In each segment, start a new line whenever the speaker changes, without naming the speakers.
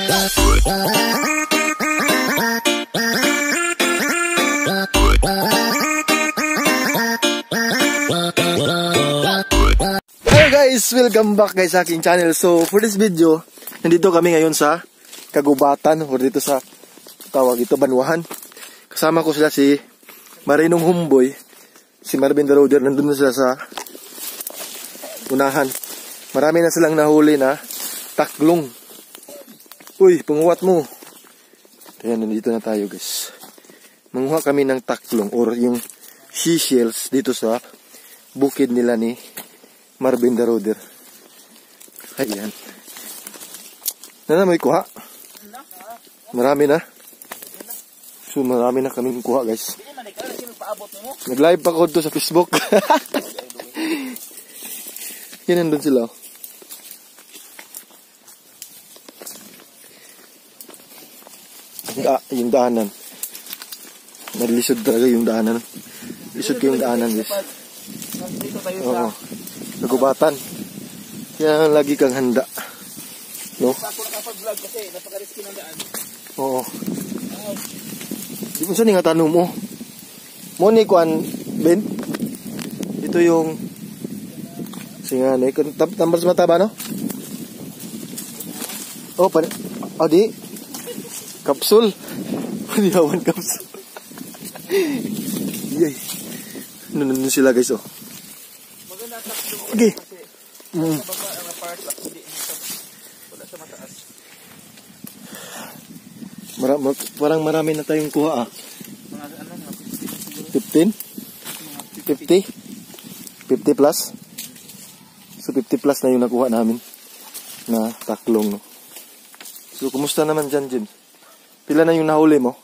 Hello guys, welcome back guys sa aking channel. So for this video, nandito kami ngayon sa Kagubatan or dito sa tawag ito Banwahan. Kasama ko sila si Marinong Humboy, si Marvin the Roder, nandun na sila sa unahan. Marami na silang nahuli na taklong. Uy, panguwat mo. Ayan, nandito na tayo guys. Manguha kami ng taklong or yung seashells dito sa bukid nila ni Marvin the Roder. Ayan. Na may kuha? Marami na. So marami na kaming kuha guys. Nag-live pa ko to sa Facebook. Yan, nandun sila. Yung daanan. Naglisod talaga yung daanan. Lisod ko yung daanan guys.
Dito tayo
sa Kagubatan. Kaya lagi kang handa. No?
Ako nakapag-vlog kasi napaka-risky ng daan.
Oo. Di mo saan nga tanong mo? Moni kuan, Ben? Ito yung singanay. Tambal sa mata ba, no? Oh, di. Kapsul. Panihawan kapsul. Yay. Nandun sila guys, oh.
Maganda takbo.
Okay.
Sa baba ang apart lang, hindi wala sa mataas.
Parang marami na tayong kuha, ah.
Mga ano, mga
15? 50? 50 plus? So 50 plus na yung nakuha namin na taklong, no? So kumusta naman dyan, Jim? Pila na yung nahuli mo?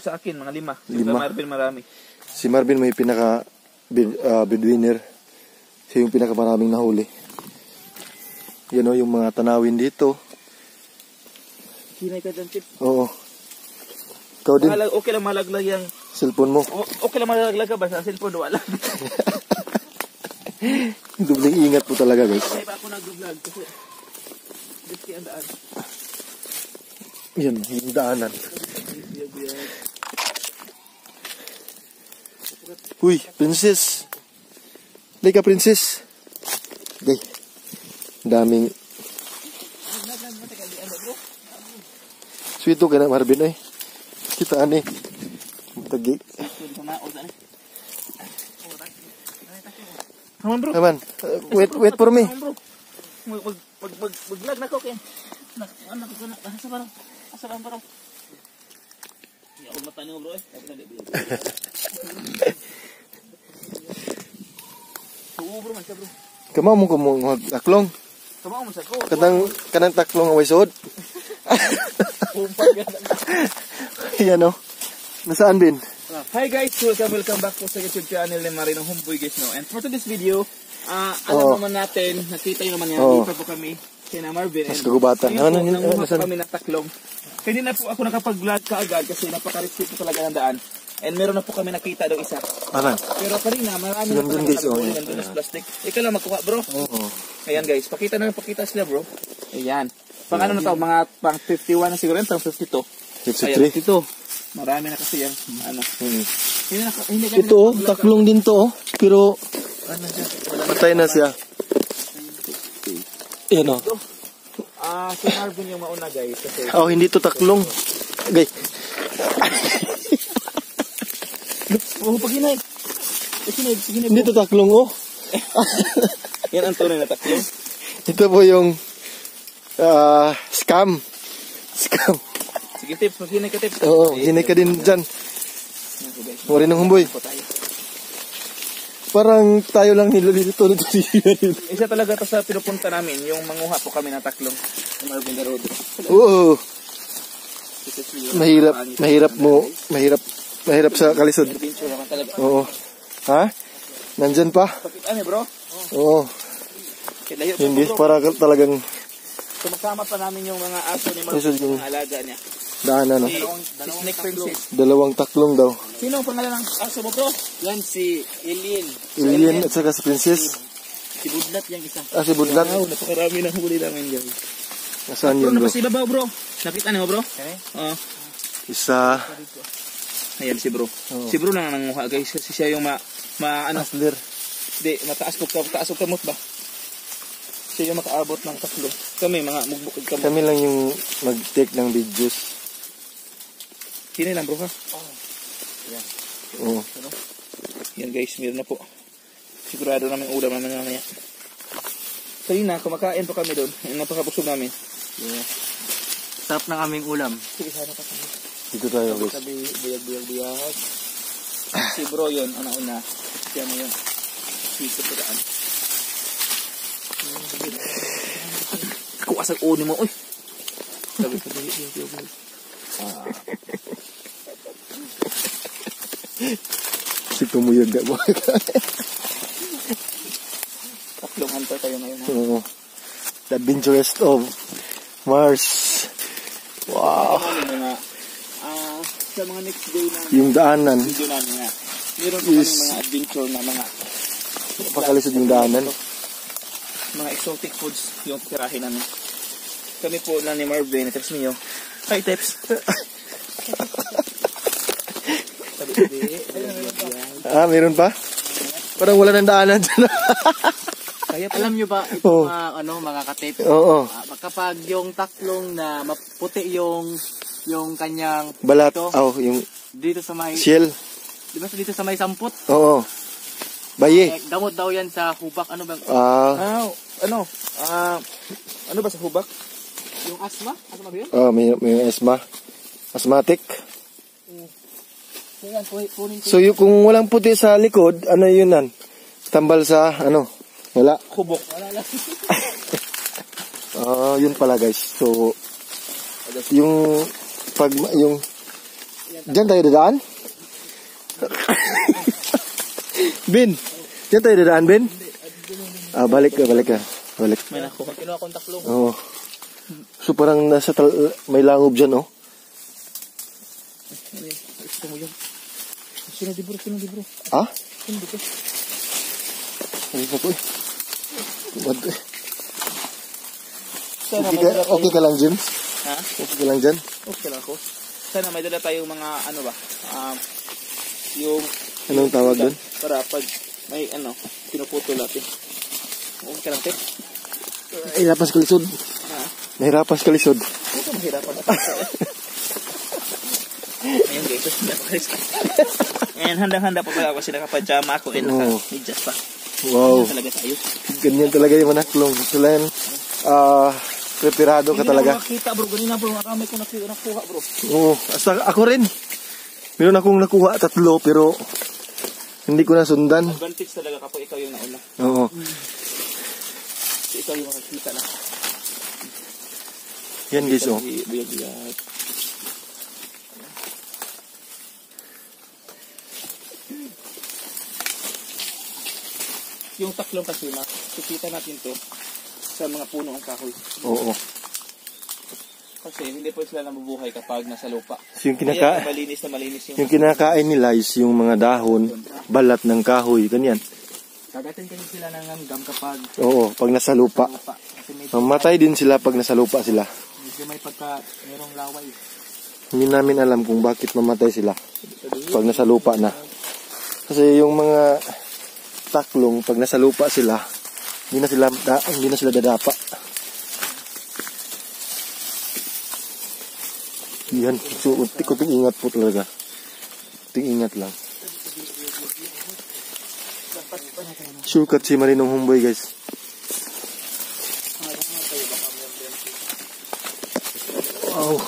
Sa akin, mga 5.
Lima.
Sa Marvin marami.
Si Marvin may pinaka breadwinner. Siya yung pinaka maraming nahuli. Yan, o, yung mga tanawin dito.
Hinay ka dyan, Chip.
Oo. Ikaw din.
Okay lang malaglag yung
Cellphone mo.
okay lang malaglag ka ba sa cellphone? Wala.
Dubling ingat po talaga guys.
Kaya pa ako nag-vlog kasi risky ang daan.
Yan, yung daanan. Uy, princess. Lika, princess. Okay. Daming. Sweeto ka na, Marvin, eh. Kita ani. Tagi.
Come on, bro.
Naman, wait for me.
Mag-vlog na ko, Ken. Anak ko na. Asa ba? Asa ba, bro? Hindi ako matanong, bro, eh. Oo, bro, man siya, bro.
Kama mo taklong.
Kama mo sa ko.
Kanang taklong away suod. Yan, o. Nasaan, Bin?
Hi guys, welcome back po sa YouTube channel ni Marinong Humboy guys, no. And for today's video, alam naman natin, nakita nyo naman yan, dito po kami kina Marvin.
Mas Kagubatan.
Nanguha po kami ng taklong. Hindi na po ako nakapag-vlog kaagad kasi napaka-risky po talaga ng daan. And meron na po kami nakita daw isa.
Aran.
Pero kanina, marami na
Nandun, guys, oh, yeah.
nandun sa plastic. Ikaw lang magkuha, bro.
Oo.
Ayan guys, pakita sila, bro. Ayan. Pang ano na to, mga pang 51 na siguro, pang 52.
53.
Ito. Marami na kasi yung ano.
Ito, taklong din to, oh. Pero patay na siya. Yan, oh.
Si Marvin yung mauna guys. Kasi
Oh, hindi to taklong. Okay.
oh, paginay.
Hindi to taklong, oh.
Yan ang tunay na taklong.
Ito po yung scam. Scam.
Sige, tips. Maghinay ka, tips.
Oo, hinay ka din dyan. Marinong Humboy. Parang tayo lang nilulito nito.
Isa talaga to sa pinupunta namin, yung manguha po kami ng taklong. Marvin the Road.
Oo. Mahirap sa kalisod.
Adventure naman talaga.
Oo. Ha? Nandyan pa?
Pakita bro.
Oo. Hindi, para talagang
So magsama pa namin yung mga aso ni
Marvin,
yung mga alaga niya.
daanan, no?
Snake Princess.
Dalawang taklong daw.
Sino ang pangalan ng aso mo, bro? Yan si Alien.
Alien at saka si Princess.
Si Budlat yung isa.
Si Budlat.
Wow, napakarami na huli namin guys.
Nasaan
Bro,
yun, bro?
napa sa ibabaw, bro. Nakita niyo, bro? Oo.
Isa.
Ayan si bro. Si bro lang ang nanguha, guys. Kasi siya yung ano.
Asler.
Di, mataas ko kamot ba? Siya yung makaabot ng taklo. Kami, mga mugbukid kamot.
Kami lang yung mag-take ng videos.
Sino lang, bro, ha?
Yan. Oo.
Ano? Yan, guys. Meron na po. Sigurado namin ulam namin mamaya. Kanina, kumakain pa kami doon. Napakabusog namin.
Yeah. Sarap ng aming ulam.
Sige, sana pa kami.
Dito tayo, guys.
Sabi, buyag-buyag-buyag. Si bro yun, una-una. Si ano yun. Sito pa daan. Kuha sa uni mo, uy. Sabi, buyag-buyag.
Si pumuyag na mo.
Tatlong hunter tayo ngayon, ha?
Oo. The adventurous of Mars. Wow.
Sa mga next day na
Yung daanan.
video namin nga. Meron pa kami mga adventure na mga
Pakalisod yung daanan.
mga exotic foods yung tirahin namin. Kami po lang ni Marvin, text niyo. Hi, Teps.
Ah, meron pa? Parang wala ng daanan dyan.
Kaya alam nyo ba itong mga katip?
Oo.
Kapag yung taklong na maputi yung kanyang
Balat.
dito,
Yung
dito sa may
shell.
di ba dito sa may samput?
Oo. Baye.
Gamot daw yan sa hubak. Ano bang
Ano ba sa hubak?
yung asma? Asma ba yun?
May asthma. Asthmatic.
So yan, kunin ko.
So, kung walang puti sa likod, ano yun nan? Tambal sa, wala.
Hubok.
Wala lang.
Yun pala, guys. So, yung diyan tayo dadaan? Ben, diyan tayo dadaan, Ben? Balik ka. Balik.
May nakuha.
Kinuha kong taklong.
Oo. So, parang may langob dyan, oh.
Gusto mo yun? Sino di bro?
Ah?
Hindi ko.
Ay, naku, eh. Tumad ko, eh.
Sana
Okay
may dala
okay ka lang, Jim?
Ha?
Okay ka lang dyan?
Okay lang ako. Sana may dala tayong mga yung
Anong tawag doon?
para pag may pinuputol natin. Okay lang, Tep.
Hirapan sa kalisod.
Ha?
Nahirapan sa kalisod.
Ito mahirapan natin. Ayun guys, and handang-handa pa pala ako kasi nakapajama ako and naka-medyas pa.
Wow.
Ganyan talaga tayo.
Ganyan talaga yung manaklong. Sila yan, preparado ka talaga.
Hindi na makita bro, ganina bro, makamay ko nakuha bro.
Oo, ako rin. Meron akong nakuha 3 pero hindi ko nasundan.
Advantage talaga kapag ikaw yung nauna.
Oo.
Kasi ikaw yung makakita na.
Yan guys, oh.
Buyag-buyag. Yung taklong kasi makikita natin to sa mga puno ng kahoy.
Oo.
Kasi hindi po sila nabubuhay kapag nasa lupa.
So, yung
Kaya malinis
yung kinakain nila is yung mga dahon, balat ng kahoy, ganyan.
Kagatin kasi sila ng langgam kapag
Oo, pag nasa lupa.
Kasi
Mamatay din sila pag nasa lupa sila.
medyo may merong laway.
Hindi namin alam kung bakit mamatay sila pag nasa lupa na. Kasi yung mga taklong pag nasa lupa sila, hindi na sila dadapa. Yan, so kunting ingat po talaga. Kunting ingat lang. Sukat si Marinong Humboy, guys. Wow,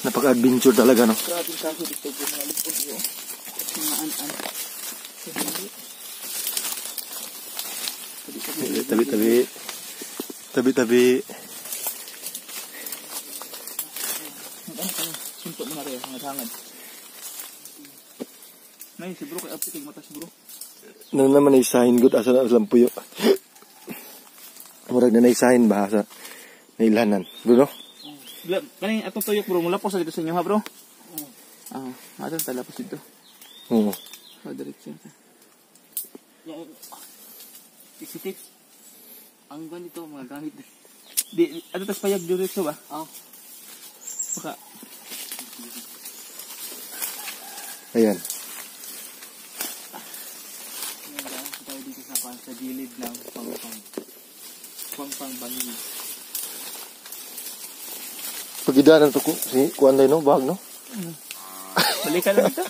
napaka-adventure talaga, no?
Grabe yung kahoy dito po mga lipod yun. Mga an-an.
Tabi-tabi.
Suntok mo na rin, hangad-hangad. Nay, si bro, kaya apitig mata si bro.
Nang naman naisahin good asa na lampuyo. Murag na naisahin ba sa nailanan. Bro?
Kaning atong tuyok bro, mula po sa dito sa inyo ha bro? Oo. Atong talapos dito.
Oo.
Direksyon.
Isitip. Ang ganito, mga gamit.
Di, ano tas payag diretso ba?
Oh.
Baka.
Ayan.
Tayo dito sa gilid ng pang bangin.
Pagidaanan to ko, si kuan day no, bag no?
Balik ka na dito.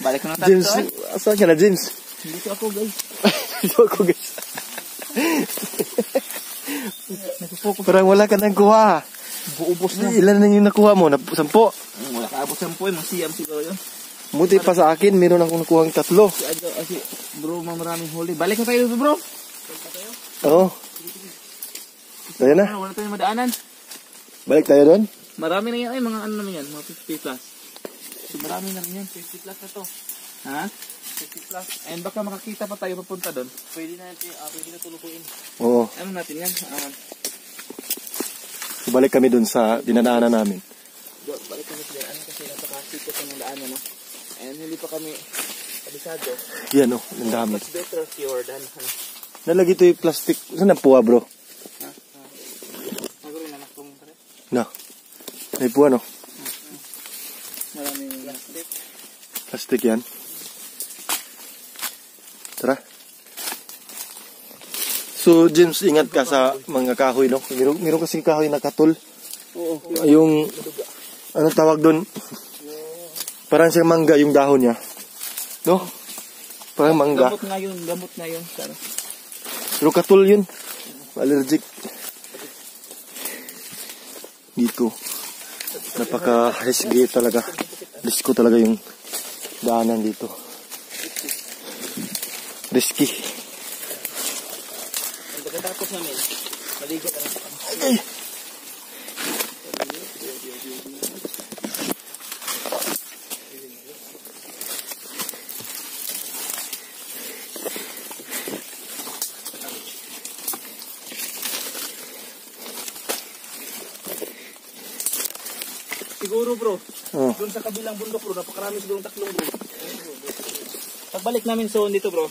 Balik ko na tayo.
James, asa ka na James?
Dito ako guys.
Dito ako guys. Parang wala ka nang kuha.
Buubos na.
Ilan na yung nakuha mo? 10?
Wala ka abot 10 eh. Masiyam siguro yun.
Muti pa sa akin, meron akong nakuhang 3.
Si bro, maraming huli. Balik na tayo dito bro.
Oo. Tayo na.
Wala tayong madaanan.
Balik tayo doon.
Marami na yan. Ay, mga ano naman yan. Mga 50 plus. So, marami na rin yan.
50 plus na to.
Ha?
50 plus.
And baka makakita pa tayo papunta doon.
Pwede na tulukuin.
Oo.
Ano natin yan?
Balik kami doon sa dinadaanan namin.
Balik kami sila. Ano kasi napakasikot ng daan ano. And hindi pa kami kabisado.
Yan oh, ang dami.
Much better cure than ano.
Nalagi ito yung plastic. Saan ang puwa bro?
Magro yung anak kong pare.
Na. May puwa no?
Maraming plastic.
Plastic yan. Tara. So James, ingat ka sa mga kahoy no? Meron kasing kahoy na katul.
Oo.
Yung, anong tawag doon? Parang siyang mangga yung dahon niya. No? Parang mangga.
Gamot nga yun. Sana.
Pero katul yun. Allergic. Dito. Napaka-risky talaga. Risky talaga yung daanan dito. Risky.
Pagkatapos namin, maligo ka na.
Ay!
Siguro bro,
Oh.
doon sa kabilang bundok bro, napakarami siguro taklong bro. Pagbalik namin zone dito bro.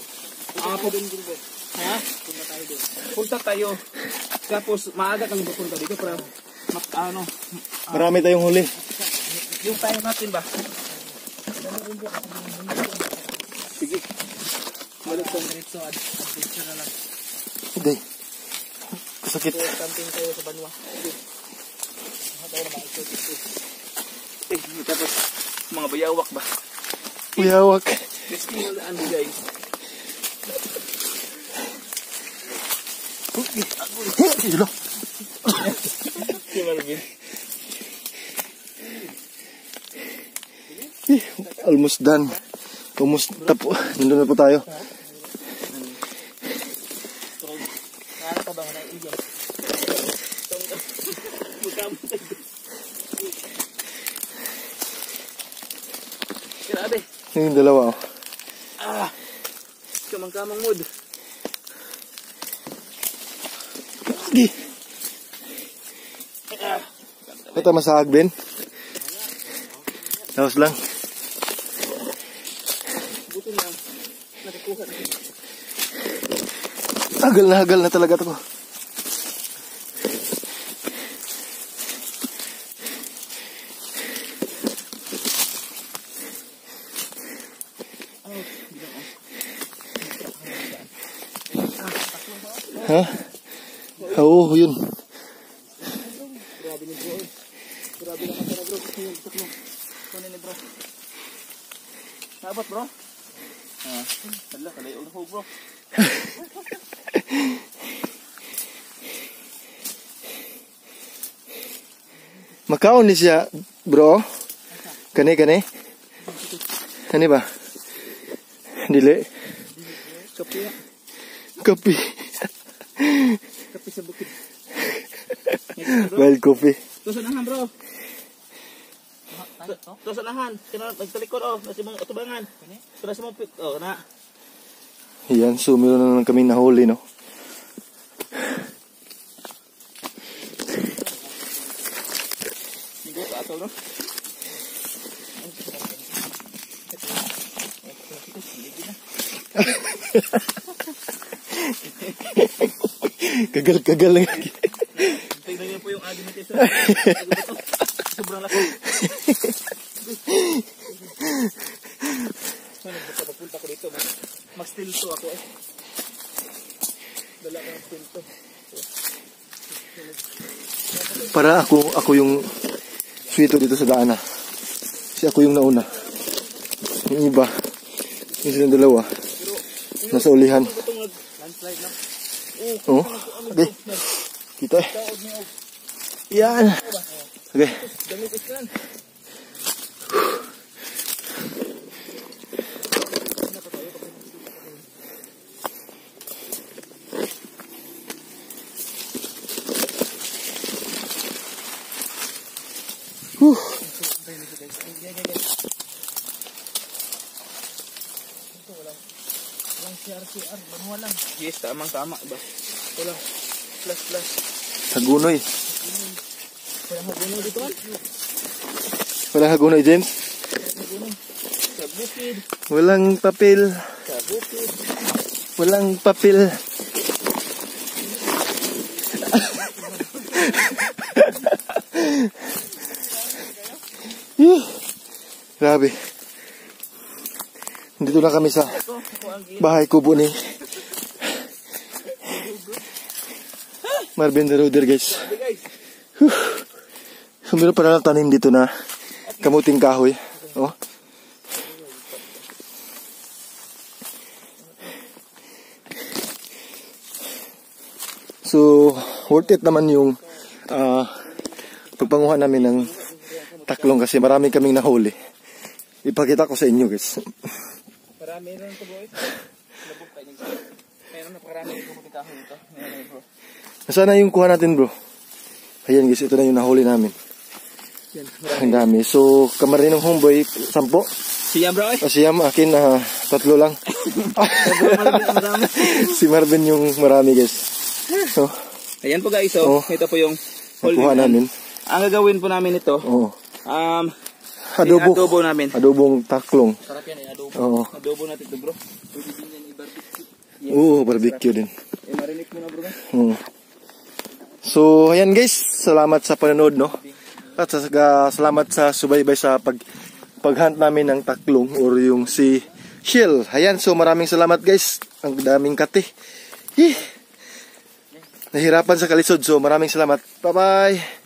Ha? Punta tayo. Tapos maaga kami pupunta dito para ano,
Marami tayong huli.
yung time natin ba? Sige. Balik sa diretso, adventure na lang.
Hindi. Kasakit.
Camping tayo sa Banwa. Tapos mga bayawak ba?
Uyawak.
Risky na daan guys.
Ilo.
Si Marvin.
Almost done. Almost tapo. Nandun na po tayo.
Nakala ka ba nga na iyan? Grabe.
Yung dalawa oh.
Kamang-kamang mood.
Sige. Ito masahag din. Tapos lang.
Buti na. Nakukuha na.
Hagal na talaga ito ko. Ha? Oo, yun.
Grabe ni bro. Grabe naman pala bro. Kunin ni bro. Naabot bro? Hala, kalayo na ho bro.
Makaon ni siya, bro. Kani. Kani ba? Dili.
Kapi na.
Kapi.
Kapi sa bukid.
Wild coffee.
Tusan nahan bro. Tusan nahan. Nagtalikod oh. Nasi mong tubangan. Nasi mong pit. Oh, na.
Yan, so meron na naman kami nahuli, no?
Hindi ko ato no.
Kagal-kagal lang.
Tingnan niyo po yung agi ni Tessa. Sobrang laki. Ano ba papunta ko dito? Mag-steal to ako eh. Dala ko ng steal to.
Para ako yung sweeto dito sa daan. Kasi ako yung nauna. Yung iba, yung silang dalawa, nasa ulihan.
Landslide lang.
Oh, okay. Kita eh. Yan. Okay.
Damit islan.
CR, manuha lang.
Yes, tamang-tama ba? Wala. Plus.
Hagunoy.
Walang hagunoy dito man.
Walang hagunoy, James.
Sa bukid.
Walang papel.
Sa bukid.
Walang papel. Grabe. Dito na kami sa bahay kubo ni Marvin the Roder, guys. So, meron pa na tanim dito na kamuting kahoy. Oh. So, worth it naman yung pagpanguha namin ng taklong kasi marami kaming nahuli. Ipakita ko sa inyo, guys.
Marami rin ito, boy. Labog tayo nito. Meron napakarami rin kumuting kahoy dito. Meron, bro.
Nasaan na yung kuha natin, bro? Ayan, guys. Ito na yung nahuli namin.
Yan,
ang dami. So, kamarin ng homeboy, 10.
Siyam, bro, eh.
Siyam, akin, 3 lang.
Marami.
Si Marvin yung marami, guys. So,
Ayan po, guys. So, ito po yung
kuha namin.
Ang gagawin po namin ito,
Oo.
adobo namin.
Adobong taklong.
Sarap yan eh, adobo.
Oo.
Adobo natin ito, bro.
Pwede din yan i-barbecue.
Oo, barbecue din.
Marinig mo na, bro.
Oo. So, ayan, guys. Salamat sa panonood, no? At salamat sa subaybay sa paghunt namin ng taklong or yung si Shell. Ayan, so maraming salamat, guys. Ang daming kati. Nahirapan sa kalisod, so maraming salamat. Bye-bye.